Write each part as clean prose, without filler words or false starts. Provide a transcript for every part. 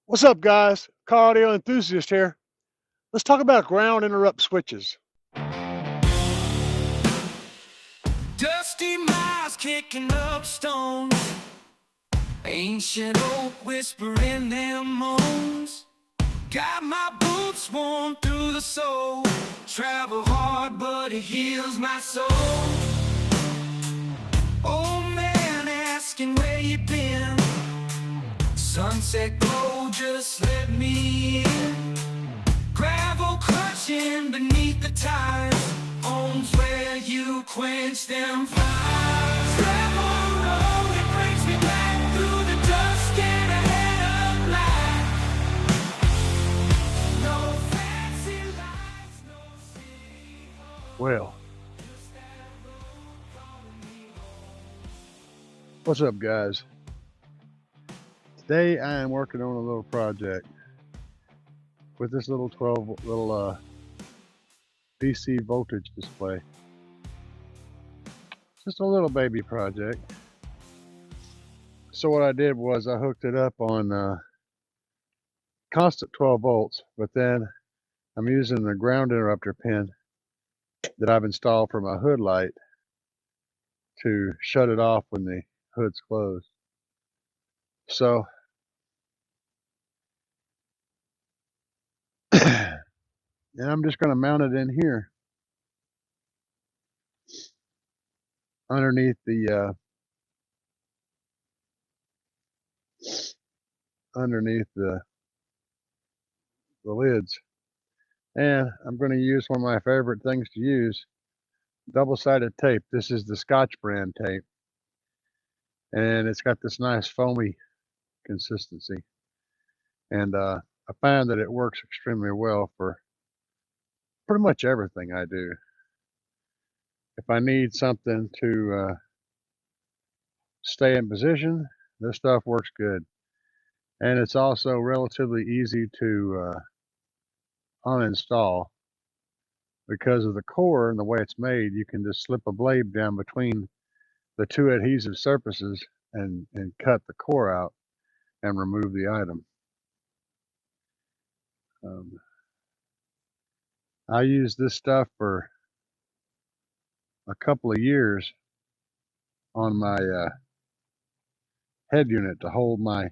What's up, guys? Car audio enthusiast here. Let's talk about ground interrupt switches. Dusty miles kicking up stones, ancient oak whispering their moans. Got my boots worn through the sole, travel hard but it heals my soul. Old man asking where you been, sunset glow just let me in. Gravel crushing beneath the tires, homes where you quench them fires. Gravel road, it brings me back through the dusk and ahead of light. No fancy lights, no city hall. Well, what's up, guys? Today I am working on a little project with this little DC voltage display. Just a little baby project. So what I did was I hooked it up on constant 12 volts, but then I'm using the ground interrupter pin that I've installed for my hood light to shut it off when the hood's closed. So and I'm just going to mount it in here underneath the lids. And I'm going to use one of my favorite things to use, double-sided tape. This is the Scotch brand tape, and it's got this nice foamy consistency. And I find that it works extremely well for pretty much everything I do. If I need something to stay in position, this stuff works good. And it's also relatively easy to uninstall. Because of the core and the way it's made, you can just slip a blade down between the two adhesive surfaces and cut the core out and remove the item. I used this stuff for a couple of years on my head unit to hold my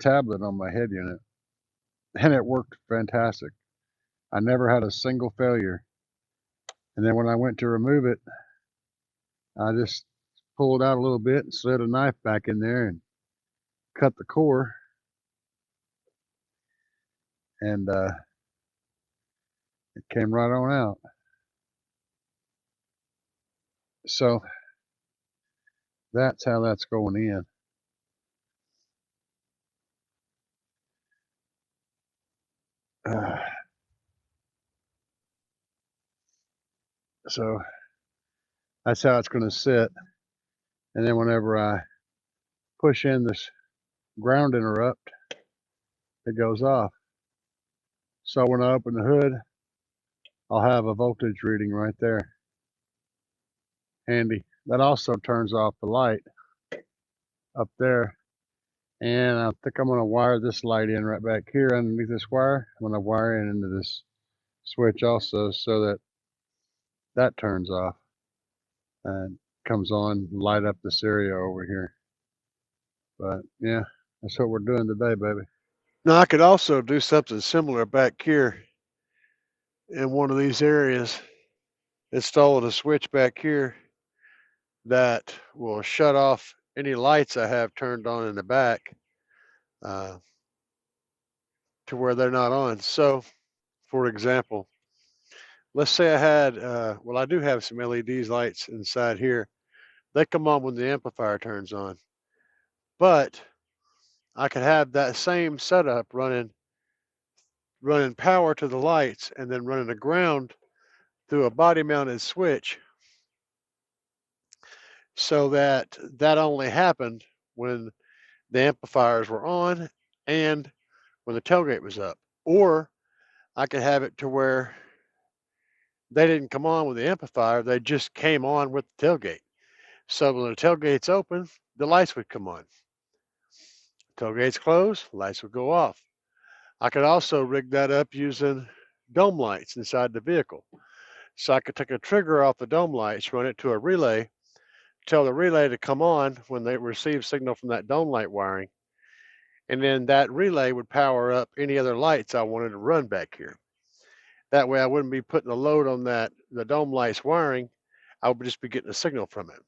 tablet on my head unit, and it worked fantastic. I never had a single failure. And then when I went to remove it, I just pulled out a little bit and slid a knife back in there and cut the core, and it came right on out. So that's how that's going in. So that's how it's going to sit. And then whenever I push in this ground interrupt, it goes off. So when I open the hood, I'll have a voltage reading right there. Handy. That also turns off the light up there. And I think I'm going to wire this light in right back here underneath this wire. I'm going to wire it into this switch also so that that turns off and comes on, light up this area over here. But yeah, that's what we're doing today, baby. Now I could also do something similar back here in one of these areas. Install a switch back here that will shut off any lights I have turned on in the back to where they're not on. So, for example, let's say I had, well, I do have some LEDs lights inside here. They come on when the amplifier turns on. But I could have that same setup running power to the lights and then running the ground through a body mounted switch, so that only happened when the amplifiers were on and when the tailgate was up. Or I could have it to where they didn't come on with the amplifier, they just came on with the tailgate. So when the tailgate's open, the lights would come on. Tailgate's closed, lights will go off. I could also rig that up using dome lights inside the vehicle. So I could take a trigger off the dome lights, run it to a relay, tell the relay to come on when they receive signal from that dome light wiring, and then that relay would power up any other lights I wanted to run back here. That way I wouldn't be putting a load on the dome lights wiring. I would just be getting a signal from it.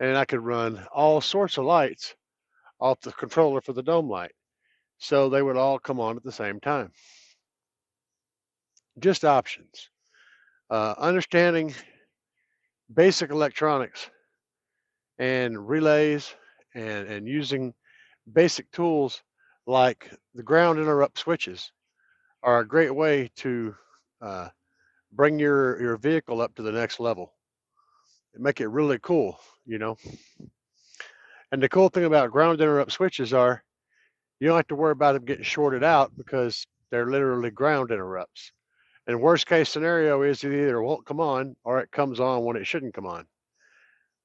And I could run all sorts of lights off the controller for the dome light. So they would all come on at the same time. Just options. Understanding basic electronics and relays and using basic tools like the ground interrupt switches are a great way to bring your vehicle up to the next level and make it really cool, you know. And the cool thing about ground interrupt switches are you don't have to worry about them getting shorted out because they're literally ground interrupts. And worst case scenario is it either won't come on or it comes on when it shouldn't come on.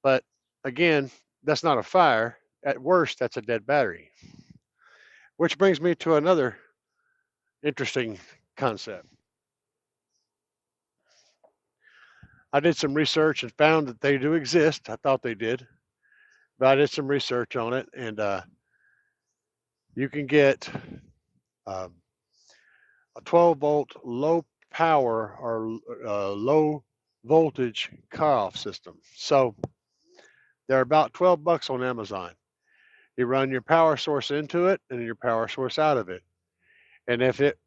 But again, that's not a fire. At worst, that's a dead battery. Which brings me to another interesting concept. I did some research and found that they do exist. I thought they did, but I did some research on it, and you can get a 12-volt low power or low voltage cutoff system. So they're about $12 on Amazon. You run your power source into it and your power source out of it. And if it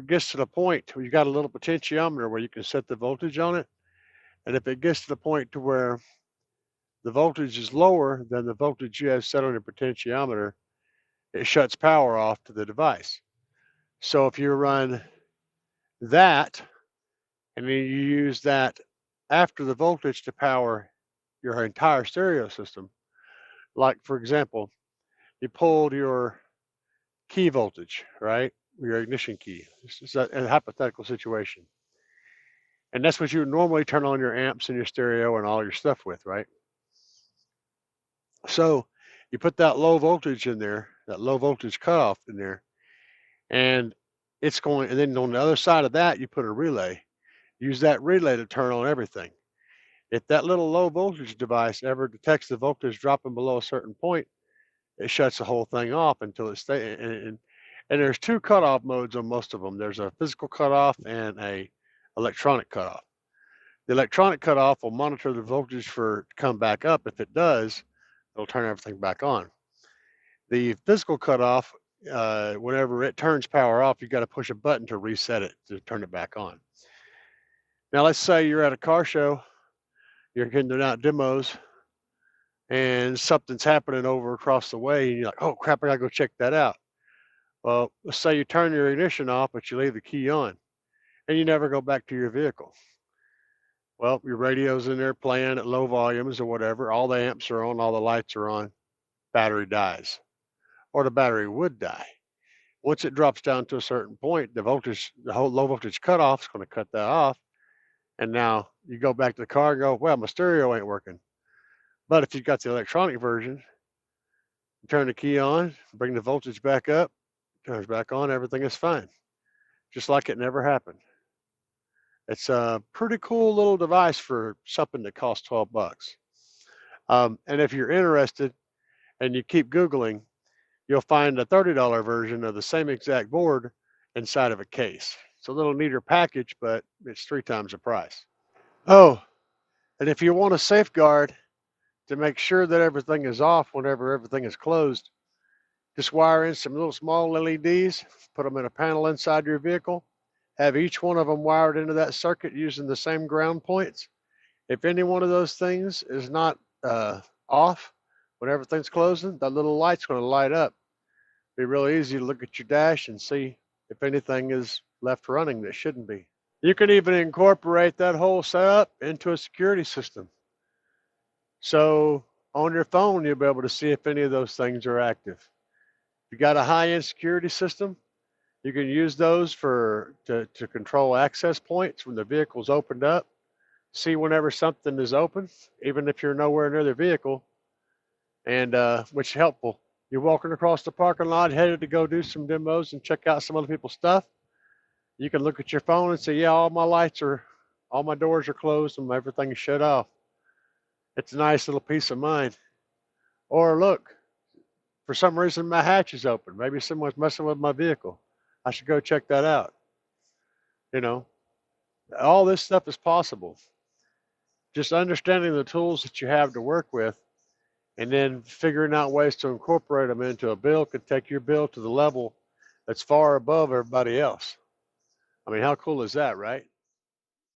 gets to the point where you got a little potentiometer where you can set the voltage on it, and if it gets to the point to where the voltage is lower than the voltage you have set on your potentiometer, it shuts power off to the device. So if you run that and then you use that after the voltage to power your entire stereo system, like for example, you pulled your key voltage, right? Your ignition key. This is a hypothetical situation. And that's what you would normally turn on your amps and your stereo and all your stuff with, right? So you put that low voltage in there, that low voltage cutoff in there, and it's going, and then on the other side of that, you put a relay. Use that relay to turn on everything. If that little low voltage device ever detects the voltage dropping below a certain point, it shuts the whole thing off until it stays. And there's two cutoff modes on most of them. There's a physical cutoff and a electronic cutoff. The electronic cutoff will monitor the voltage for it to come back up. If it does, it'll turn everything back on. The physical cutoff, whenever it turns power off, you got to push a button to reset it to turn it back on. Now, let's say you're at a car show, you're getting out demos, and something's happening over across the way, and you're like, oh crap, I gotta go check that out. Well, let's say you turn your ignition off, but you leave the key on, and you never go back to your vehicle. Well, your radio's in there playing at low volumes or whatever, all the amps are on, all the lights are on, battery dies, or the battery would die. Once it drops down to a certain point, the whole low voltage cutoff is going to cut that off. And now you go back to the car and go, well, my stereo ain't working. But if you've got the electronic version, you turn the key on, bring the voltage back up, turns back on, everything is fine. Just like it never happened. It's a pretty cool little device for something that costs $12. And if you're interested and you keep Googling, you'll find a $30 version of the same exact board inside of a case. It's a little neater package, but it's 3 times the price. Oh, and if you want a safeguard to make sure that everything is off whenever everything is closed, just wire in some little small LEDs, put them in a panel inside your vehicle, have each one of them wired into that circuit using the same ground points. If any one of those things is not off when everything's closing, that little light's going to light up. Be real easy to look at your dash and see if anything is left running that shouldn't be. You can even incorporate that whole setup into a security system. So on your phone, you'll be able to see if any of those things are active. If you got a high-end security system, you can use those to control access points when the vehicle's opened up. See whenever something is open, even if you're nowhere near the vehicle, and which is helpful You're walking across the parking lot, headed to go do some demos and check out some other people's stuff. You can look at your phone and say, yeah, all my doors are closed and everything is shut off. It's a nice little peace of mind. Or look, for some reason my hatch is open. Maybe someone's messing with my vehicle. I should go check that out. You know, all this stuff is possible. Just understanding the tools that you have to work with and then figuring out ways to incorporate them into a bill could take your bill to the level that's far above everybody else. I mean, how cool is that, right?